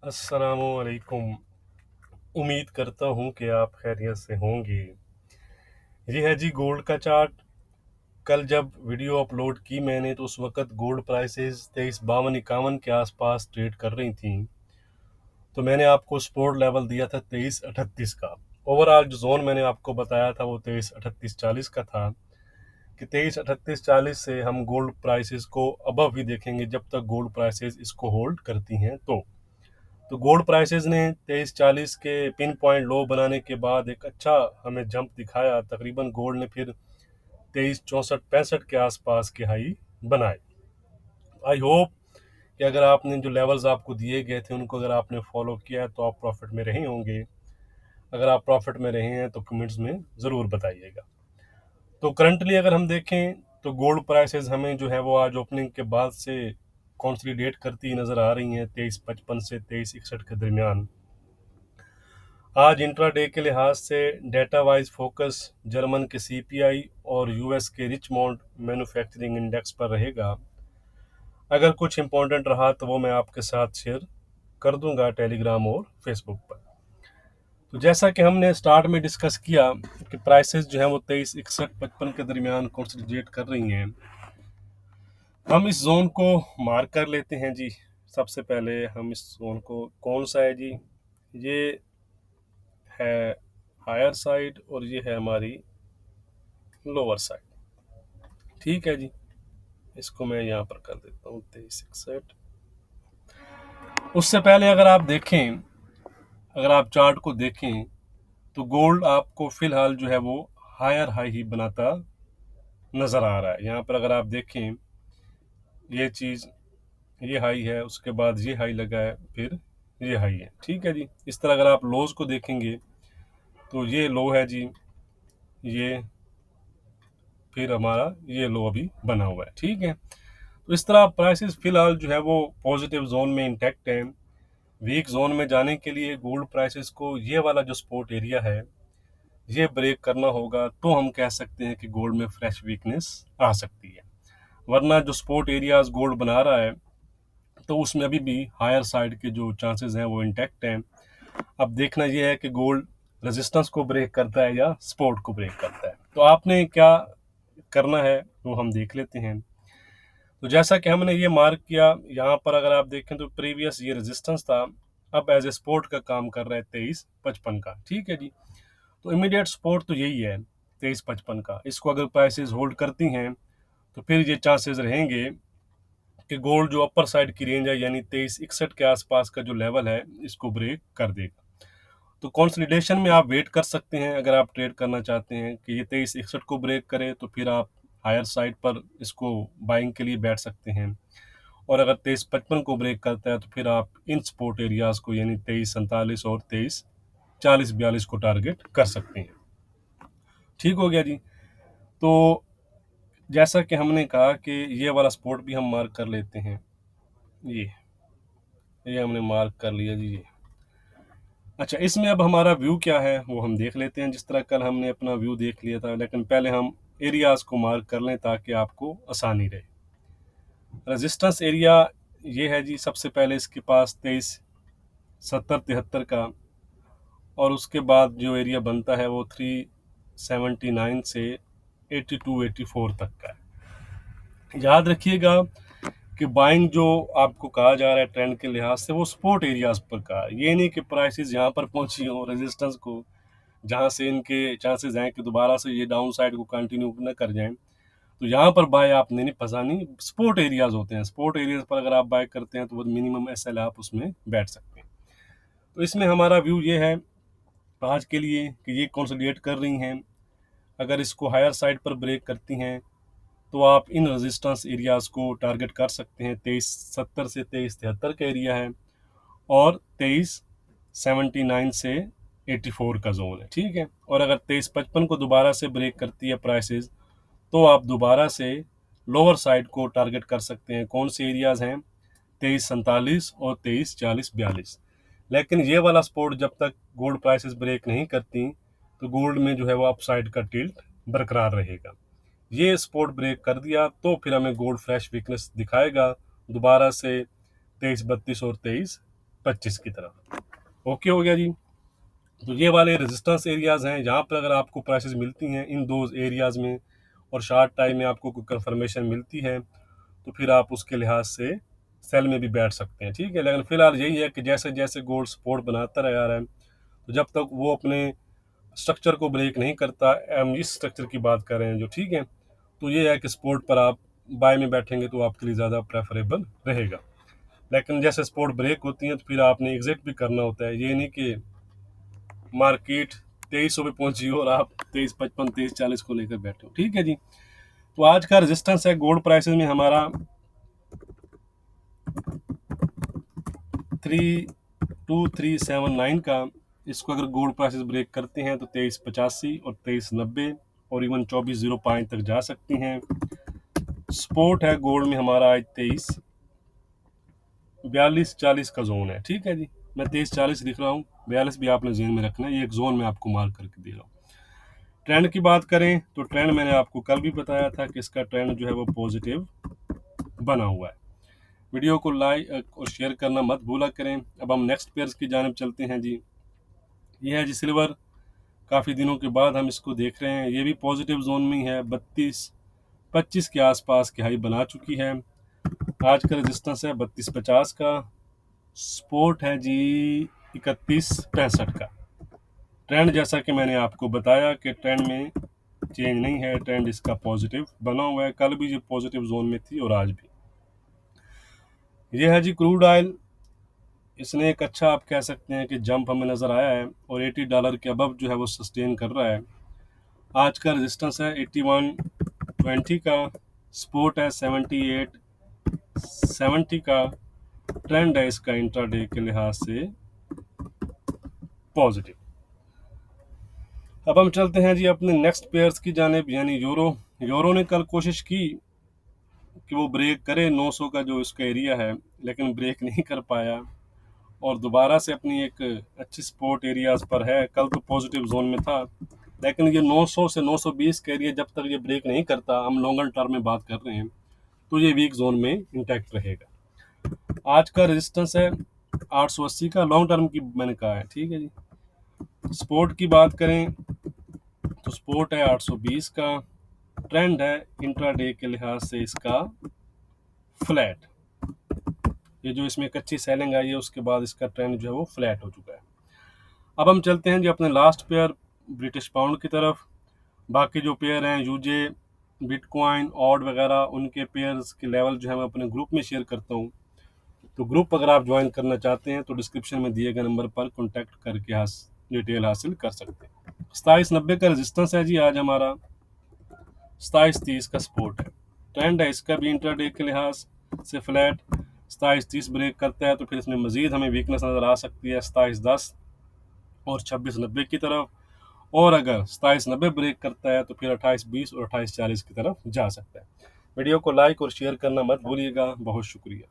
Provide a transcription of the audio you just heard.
अस्सलामुअलैकुम। उम्मीद करता हूँ कि आप खैरियत से होंगे। ये है जी गोल्ड का चार्ट। कल जब वीडियो अपलोड की मैंने तो उस वक्त गोल्ड प्राइसेस 2352-51 के आसपास ट्रेड कर रही थी। तो मैंने आपको सपोर्ट लेवल दिया था 2338 का। ओवरऑल जो जोन मैंने आपको बताया था वो 2338-40 का था कि 2338-40 से हम गोल्ड प्राइसेस को अबव ही देखेंगे जब तक गोल्ड प्राइसेस इसको होल्ड करती हैं। तो गोल्ड प्राइसेस ने 2340 के पिन पॉइंट लो बनाने के बाद एक अच्छा हमें जंप दिखाया। तकरीबन गोल्ड ने फिर 2364-65 के आसपास के हाई बनाए। आई होप कि अगर आपने जो लेवल्स आपको दिए गए थे उनको अगर आपने फॉलो किया है तो आप प्रॉफिट में रहे होंगे। अगर आप प्रॉफिट में रहे हैं तो कमेंट्स में ज़रूर बताइएगा। तो करंटली अगर हम देखें तो गोल्ड प्राइसेस हमें जो है वो आज ओपनिंग के बाद से कॉन्सोलिडेट करती नज़र आ रही हैं 2355 से 2361 के दरमियान। आज इंट्राडे के लिहाज से डेटा वाइज फोकस जर्मन के सीपीआई और यूएस के रिचमोंड मैन्युफैक्चरिंग इंडेक्स पर रहेगा। अगर कुछ इंपॉर्टेंट रहा तो वो मैं आपके साथ शेयर कर दूंगा टेलीग्राम और फेसबुक पर। तो जैसा कि हमने स्टार्ट में डिस्कस किया कि प्राइसेस जो है वो 2361-55 के दरमियान कंसोलिडेट कर रही हैं। हम इस जोन को मार्क कर लेते हैं जी। सबसे पहले हम इस जोन को, कौन सा है जी, ये है हायर साइड और ये है हमारी लोअर साइड। ठीक है जी, इसको मैं यहाँ पर कर देता हूँ 2361। उससे पहले अगर आप देखें, अगर आप चार्ट को देखें तो गोल्ड आपको फिलहाल जो है वो हायर हाई ही बनाता नजर आ रहा है। यहाँ पर अगर आप देखें ये चीज़, ये हाई है, उसके बाद ये हाई लगा है, फिर ये हाई है। ठीक है जी। इस तरह अगर आप लोज को देखेंगे तो ये लो है जी, ये फिर हमारा ये लो अभी बना हुआ है। ठीक है। तो इस तरह प्राइसेस फिलहाल जो है वो पॉजिटिव जोन में इंटैक्ट है। वीक जोन में जाने के लिए गोल्ड प्राइसेस को ये वाला जो सपोर्ट एरिया है ये ब्रेक करना होगा तो हम कह सकते हैं कि गोल्ड में फ्रेश वीकनेस आ सकती है। वरना जो सपोर्ट एरियाज गोल्ड बना रहा है तो उसमें अभी भी हायर साइड के जो चांसेस हैं वो इंटैक्ट हैं। अब देखना यह है कि गोल्ड रेजिस्टेंस को ब्रेक करता है या सपोर्ट को ब्रेक करता है। तो आपने क्या करना है वो हम देख लेते हैं। तो जैसा कि हमने ये मार्क किया, यहाँ पर अगर आप देखें तो प्रीवियस ये रेजिस्टेंस था, अब एज ए सपोर्ट का काम कर रहा है 2355 का। ठीक है जी। तो इमीडिएट सपोर्ट तो यही है 2355 का। इसको अगर प्राइसेस होल्ड करती हैं तो फिर ये चांसेस रहेंगे कि गोल्ड जो अपर साइड की रेंज है यानी 2361 के आसपास का जो लेवल है इसको ब्रेक कर देगा। तो कंसोलिडेशन में आप वेट कर सकते हैं। अगर आप ट्रेड करना चाहते हैं कि ये 2361 को ब्रेक करे तो फिर आप हायर साइड पर इसको बाइंग के लिए बैठ सकते हैं। और अगर 2355 को ब्रेक करता है तो फिर आप इन सपोर्ट एरियाज को यानी 2347 और 2340-42 को टारगेट कर सकते हैं। ठीक हो गया जी। तो जैसा कि हमने कहा कि ये वाला सपोर्ट भी हम मार्क कर लेते हैं। ये हमने मार्क कर लिया जी। ये अच्छा, इसमें अब हमारा व्यू क्या है वो हम देख लेते हैं। जिस तरह कल हमने अपना व्यू देख लिया था, लेकिन पहले हम एरियाज को मार्क कर लें ताकि आपको आसानी रहे। रेजिस्टेंस एरिया ये है जी, सबसे पहले इसके पास 2370-73 का, और उसके बाद जो एरिया बनता है वो 379 से 82-84 तक का है। याद रखिएगा कि बाइंग जो आपको कहा जा रहा है ट्रेंड के लिहाज से वो सपोर्ट एरियाज पर का, ये नहीं कि प्राइसेस यहाँ पर पहुंची हो रेजिस्टेंस को जहाँ से इनके चांसेस हैं कि दोबारा से ये डाउन साइड को कंटिन्यू न कर जाएं। तो यहाँ पर बाय आपने नहीं फंसानी। सपोर्ट एरियाज होते हैं, सपोर्ट एरियाज पर अगर आप बाय करते हैं तो वो मिनिमम एसएल आप उसमें बैठ सकते हैं। तो इसमें हमारा व्यू ये है आज के लिए कि ये कंसोलिडेट कर रही हैं। अगर इसको हायर साइड पर ब्रेक करती हैं तो आप इन रेजिस्टेंस एरियाज को टारगेट कर सकते हैं। 2370 से 2373 का एरिया है और 2379 से 84 का जोन है। ठीक है। और अगर 2355 को दोबारा से ब्रेक करती है प्राइसेस तो आप दोबारा से लोअर साइड को टारगेट कर सकते हैं। कौन से एरियाज हैं? 2347 और 2340-42। लेकिन ये वाला सपोर्ट जब तक गोल्ड प्राइसेस ब्रेक नहीं करती तो गोल्ड में जो है वो अपसाइड का टिल्ट बरकरार रहेगा। ये सपोर्ट ब्रेक कर दिया तो फिर हमें गोल्ड फ्रेश वीकनेस दिखाएगा दोबारा से 2332 और 23 25 की तरफ। ओके हो गया जी। तो ये वाले रेजिस्टेंस एरियाज हैं, जहाँ पर अगर आपको प्राइसेस मिलती हैं इन दो एरियाज में और शार्ट टाइम में आपको कोई कंफर्मेशन मिलती है तो फिर आप उसके लिहाज से सेल में भी बैठ सकते हैं, ठीक है। लेकिन फिलहाल यही है कि जैसे जैसे गोल्ड सपोर्ट बनाता रह रहा है, तो जब तक वो अपने स्ट्रक्चर को ब्रेक नहीं करता, हम इस स्ट्रक्चर की बात कर रहे हैं जो, ठीक है, तो ये है कि सपोर्ट पर आप बाय में बैठेंगे तो आपके लिए ज़्यादा प्रेफरेबल रहेगा। लेकिन जैसे सपोर्ट ब्रेक होती है तो फिर आपने एग्जिट भी करना होता है। ये नहीं कि मार्केट 2300 पे पहुंची हो और आप 2355 2340 को लेकर बैठे हो, ठीक है जी। तो आज का रेजिस्टेंस है गोल्ड प्राइसेस में हमारा 32379 का। इसको अगर गोल्ड प्राइसेस ब्रेक करते हैं तो 2385 और 2390 और इवन 2405 तक जा सकती हैं। सपोर्ट है गोल्ड में हमारा आज 4240 का जोन है, ठीक है जी। मैं 2340 लिख रहा हूँ, 42 भी आपने जेन में रखना है, ये एक जोन में आपको मार्क करके दे रहा हूँ। ट्रेंड की बात करें तो ट्रेंड मैंने आपको कल भी बताया था कि इसका ट्रेंड जो है वो पॉजिटिव बना हुआ है। वीडियो को लाइक और शेयर करना मत भूला करें। अब हम नेक्स्ट पेयर्स की जानिब चलते हैं जी। ये है जी सिल्वर, काफ़ी दिनों के बाद हम इसको देख रहे हैं। ये भी पॉजिटिव जोन में ही है, 32-25 के आसपास की हाई बना चुकी है। आज का रेजिस्टेंस है 3250 का। सपोर्ट है जी 3165 का। ट्रेंड जैसा कि मैंने आपको बताया कि ट्रेंड में चेंज नहीं है, ट्रेंड इसका पॉजिटिव बना हुआ है। कल भी ये पॉजिटिव जोन में थी और आज भी। ये है जी क्रूड ऑयल, इसने एक अच्छा आप कह सकते हैं कि जंप हमें नज़र आया है और $80 के अबव जो है वो सस्टेन कर रहा है। आज का रेजिस्टेंस है 8120 का। सपोर्ट है 7870 का। ट्रेंड है इसका इंट्राडे के लिहाज से पॉजिटिव। अब हम चलते हैं जी अपने नेक्स्ट पेयर्स की जानिब, यानी यूरो। यूरो ने कल कोशिश की कि वो ब्रेक करे 900 का जो इसका एरिया है, लेकिन ब्रेक नहीं कर पाया और दोबारा से अपनी एक अच्छी सपोर्ट एरियाज पर है। कल तो पॉजिटिव जोन में था, लेकिन ये 900 से 920 का एरिया जब तक ये ब्रेक नहीं करता, हम लॉन्गर टर्म में बात कर रहे हैं, तो ये वीक जोन में इंटैक्ट रहेगा। आज का रेजिस्टेंस है 880 का, लॉन्ग टर्म की मैंने कहा है, ठीक है जी। सपोर्ट की बात करें तो सपोर्ट है 820 का। ट्रेंड है इंट्राडे के लिहाज से इसका फ्लैट। ये जो इसमें कच्ची सेलिंग आई है उसके बाद इसका ट्रेंड जो है वो फ्लैट हो चुका है। अब हम चलते हैं जी अपने लास्ट पेयर ब्रिटिश पाउंड की तरफ। बाकी जो पेयर हैं यूजे, बिटकॉइन, ऑड वगैरह, उनके पेयर्स के लेवल जो है मैं अपने ग्रुप में शेयर करता हूँ। तो ग्रुप अगर आप ज्वाइन करना चाहते हैं तो डिस्क्रिप्शन में दिए गए नंबर पर कॉन्टैक्ट करके डिटेल हासिल कर सकते हैं। 2790 का रेजिस्टेंस है जी आज हमारा, 2730 का सपोर्ट है। ट्रेंड है इसका भी इंट्राडे के लिहाज से फ्लैट। 2730 ब्रेक करता है तो फिर इसमें मजीद हमें वीकनेस नज़र आ सकती है 2710 और 2690 की तरफ। और अगर 2790 ब्रेक करता है तो फिर 2820 और 2840 की तरफ जा सकता है। वीडियो को लाइक और शेयर करना मत भूलिएगा। बहुत शुक्रिया।